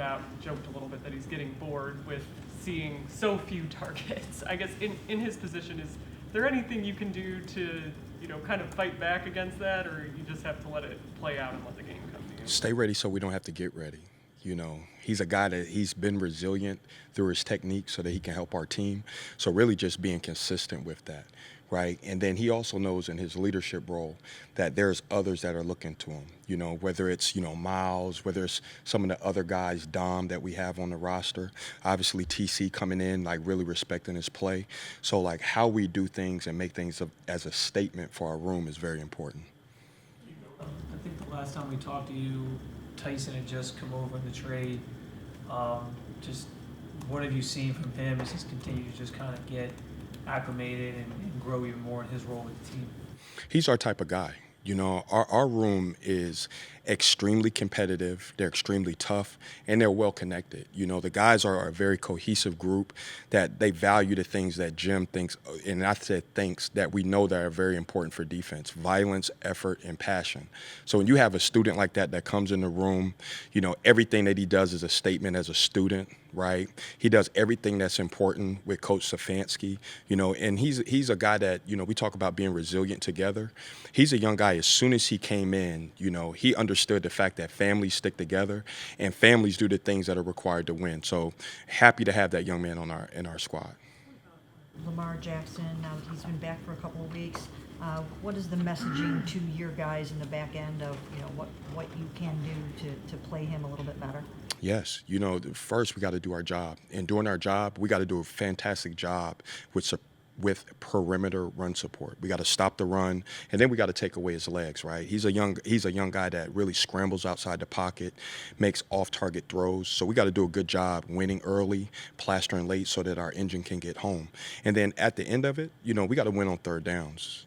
about joked a little bit that he's getting bored with seeing so few targets. I guess in his position, is there anything you can do to, kind of fight back against that, or you just have to let it play out and let the game come to you? Stay ready so we don't have to get ready. He's a guy that he's been resilient through his technique so that he can help our team. So really just being consistent with that, right? And then he also knows in his leadership role that there's others that are looking to him, whether it's, Miles, whether it's some of the other guys, Dom, that we have on the roster. Obviously, TC coming in, like really respecting his play. So like how we do things and make things as a statement for our room is very important. I think the last time we talked to you, Tyson had just come over in the trade. Just what have you seen from him as he's continued to just kind of get acclimated and grow even more in his role with the team? He's our type of guy. Our room is extremely competitive. They're extremely tough, and they're well connected. The guys are a very cohesive group that they value the things that Jim thinks, and I said thinks, that we know that are very important for defense: violence, effort, and passion. So when you have a student like that comes in the room, everything that he does is a statement as a student, right? He does everything that's important with Coach Stefanski, and he's a guy that, we talk about being resilient together. He's a young guy. As soon as he came in, he understood the fact that families stick together and families do the things that are required to win. So happy to have that young man in our squad. Lamar Jackson, now that he's been back for a couple of weeks, what is the messaging to your guys in the back end of what you can do to play him a little bit better? Yes. First we got to do our job. And doing our job, we got to do a fantastic job with perimeter run support. We got to stop the run, and then we got to take away his legs, right? He's a young guy that really scrambles outside the pocket, makes off-target throws. So we got to do a good job winning early, plastering late so that our engine can get home. And then at the end of it, we got to win on third downs.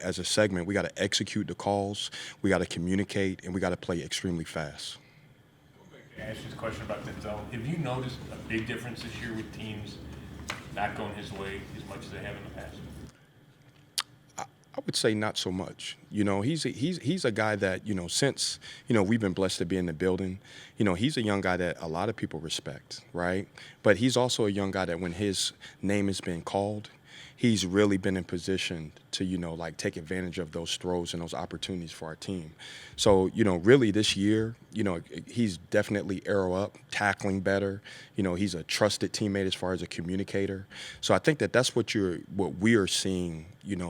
As a segment, we got to execute the calls, we got to communicate, and we got to play extremely fast. I asked you this question about Denzel. Have you noticed a big difference this year with teams not going his way as much as they have in the past? I would say not so much. He's a guy that, since, we've been blessed to be in the building, he's a young guy that a lot of people respect, right? But he's also a young guy that when his name has been called, he's really been in position to, take advantage of those throws and those opportunities for our team. So, really this year, he's definitely arrow up, tackling better. He's a trusted teammate as far as a communicator. So I think that's what we are seeing,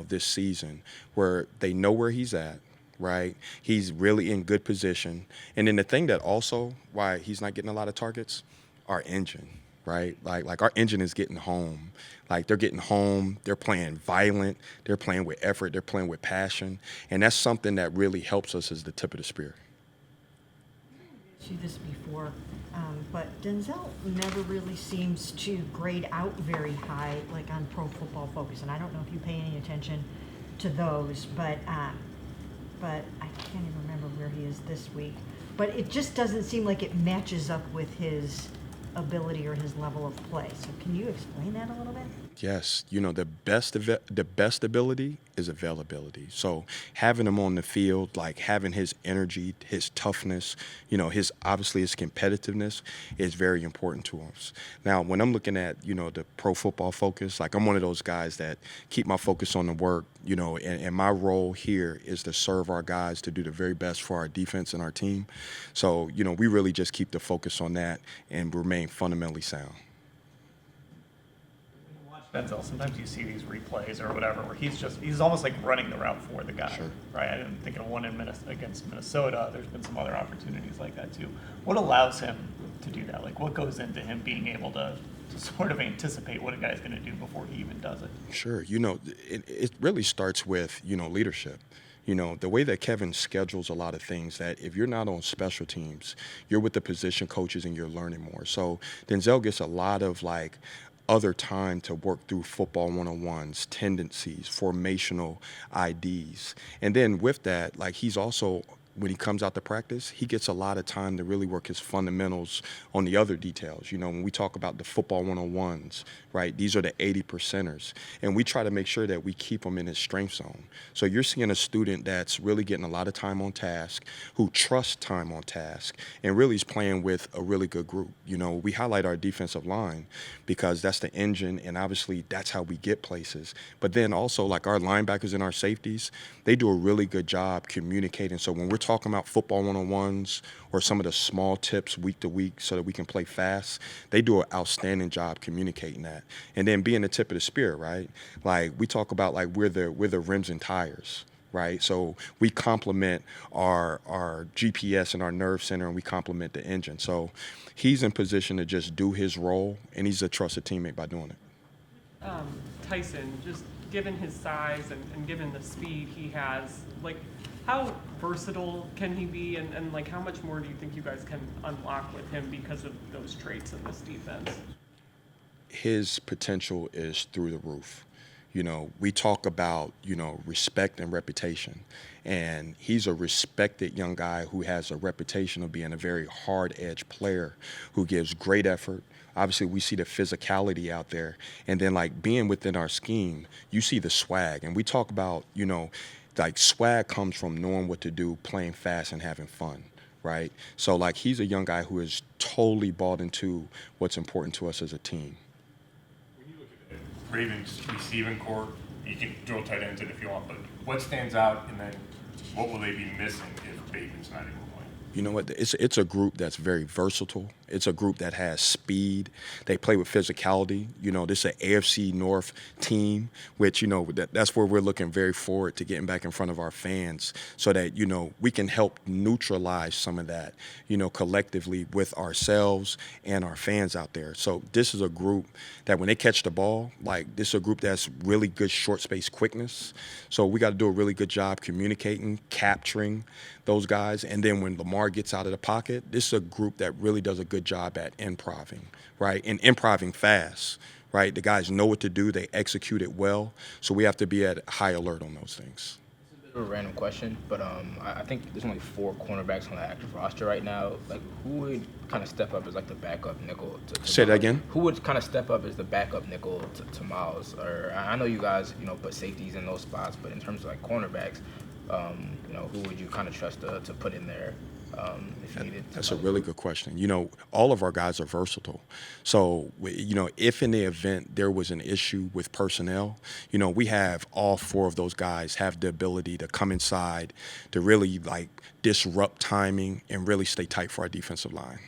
this season, where they know where he's at, right? He's really in good position. And then the thing that also why he's not getting a lot of targets, our engine. Right? Like our engine is getting home. Like they're getting home, they're playing violent, they're playing with effort, they're playing with passion. And that's something that really helps us as the tip of the spear. See this before, but Denzel never really seems to grade out very high, like on Pro Football Focus. And I don't know if you pay any attention to those, but I can't even remember where he is this week. But it just doesn't seem like it matches up with his ability or his level of play. So can you explain that a little bit? Yes, the best ability is availability. So having him on the field, like having his energy, his toughness, his competitiveness is very important to us. Now, when I'm looking at, the Pro Football Focus, like I'm one of those guys that keep my focus on the work, and my role here is to serve our guys to do the very best for our defense and our team. So, we really just keep the focus on that and remain fundamentally sound. Denzel, sometimes you see these replays or whatever where he's almost like running the route for the guy, Sure. right? I didn't think of one against Minnesota. There's been some other opportunities like that too. What allows him to do that? Like what goes into him being able to sort of anticipate what a guy's going to do before he even does it? Sure. It really starts with, leadership. The way that Kevin schedules a lot of things, that if you're not on special teams, you're with the position coaches and you're learning more. So Denzel gets a lot of other time to work through football one-on-ones, tendencies, formational IDs. And then with that, he's also when he comes out to practice, he gets a lot of time to really work his fundamentals on the other details. You know, when we talk about the football 101s, right, these are the 80 percenters. And we try to make sure that we keep him in his strength zone. So you're seeing a student that's really getting a lot of time on task, who trusts time on task, and really is playing with a really good group. You know, we highlight our defensive line because that's the engine, and obviously that's how we get places. But then also, like, our linebackers and our safeties, they do a really good job communicating. So when we're talking about football 101s or some of the small tips week to week so that we can play fast, they do an outstanding job communicating that. And then being the tip of the spear, right? Like, we talk about, like, we're the rims and tires, right? So we complement our GPS and our nerve center, and we complement the engine. So he's in position to just do his role, and he's a trusted teammate by doing it. Tyson, just given his size and given the speed he has, like, how versatile can he be, and like, how much more do you think you guys can unlock with him because of those traits in this defense? His potential is through the roof. You know, we talk about, you know, respect and reputation. And he's a respected young guy who has a reputation of being a very hard-edged player who gives great effort. Obviously, we see the physicality out there. And then, like, being within our scheme, you see the swag. And we talk about, you know, like, swag comes from knowing what to do, playing fast, and having fun, right? So, like, he's a young guy who is totally bought into what's important to us as a team. Ravens receiving core, you can throw tight ends in if you want, but what stands out, and then what will they be missing if Bateman's not able to play? You know what? It's a group that's very versatile. It's a group that has speed. They play with physicality. You know, this is an AFC North team, which, you know, that's where we're looking very forward to getting back in front of our fans so that, you know, we can help neutralize some of that, you know, collectively with ourselves and our fans out there. So this is a group that when they catch the ball, like, this is a group that's really good short space quickness. So we got to do a really good job communicating, capturing those guys. And then when Lamar gets out of the pocket, this is a group that really does a good job at improving, right? And improving fast, right? The guys know what to do. They execute it well. So we have to be at high alert on those things. This is a bit of a random question, but I think there's only 4 cornerbacks on the active roster right now. Like, who would kind of step up as, like, the backup nickel to Say that Miles? again? Who would kind of step up as the backup nickel to Miles? Or I know you guys, you know, put safeties in those spots, but in terms of, like, cornerbacks, you know, who would you kind of trust to put in there if you needed? That's a really good question. You know, all of our guys are versatile. So, you know, if in the event there was an issue with personnel, you know, we have all 4 of those guys have the ability to come inside to really, like, disrupt timing and really stay tight for our defensive line.